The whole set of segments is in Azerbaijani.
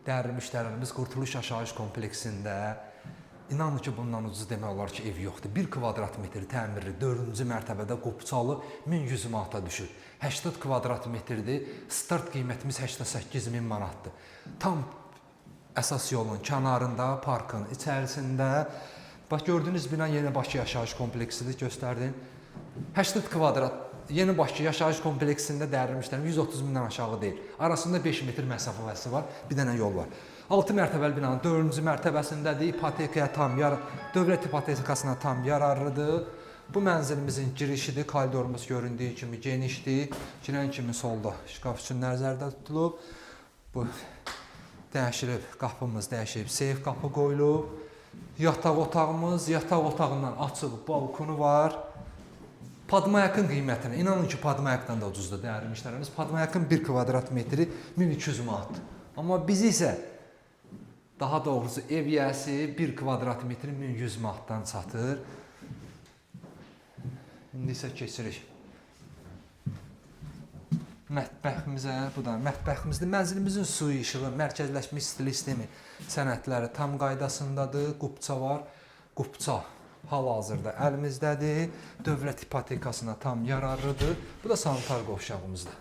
dəyərli müştərilərimiz Qurtuluş Yaşayış kompleksində, inanın ki, bundan ucuz demək olar ki, ev yoxdur. 1 kvadrat metr təmirli 4-cü mərtəbədə qopçalı 1100 manata düşür. 80 kvadrat metrdir. Start qiymətimiz 88.000 manatdır. Tam əsas yolun kənarında, parkın içərisində. Bax, gördüyünüz bina Yeni Bakı Yaşayış kompleksidir, göstərdim. 80 kvadrat Yeni Bakı Yaşayış kompleksində dəyərli müştərim 130 mindən aşağı deyil. Arasında 5 metr məsafəsi var, bir dənə yol var. 6 mərtəbəli binanın 4-cü mərtəbəsindədir. İpotekaya dövlət ipotekasına tam yararlıdır. Bu mənzilimizin girişidir. Koridorumuz göründüyü kimi genişdir. Girən kimi solda şkaf üçün nəzərdə tutulub. Bu dəyişilib, qapımız dəyişilib, seyf qapı qoyulub. Yataq otağından açıq balkonu var. Padmayakın qiymətinə, inanın ki, Padmayakdan da ucuzdur dəyərli müştərimiz. Padmayakın 1 kvadrat metri 1200 manatdır. Amma biz isə daha doğrusu ev yiyəsi 1 kvadrat metri 1100 manatdan satır. İndi isə keçirik mətbəximizə. Bu da mətbəximizdir. Mənzilimizin suyu, işığı, mərkəzləşmiş stil sistemi sənədləri tam qaydasındadır. Qupça var. Qupça hal-hazırda əlimizdədir. Dövlət ipotekasına tam yararlıdır. Bu da sanitar qovşağımızdır.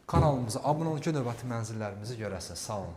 Kanalımıza abunə olun ki, növbəti mənzillərimizi görəsiniz. Sağ olun.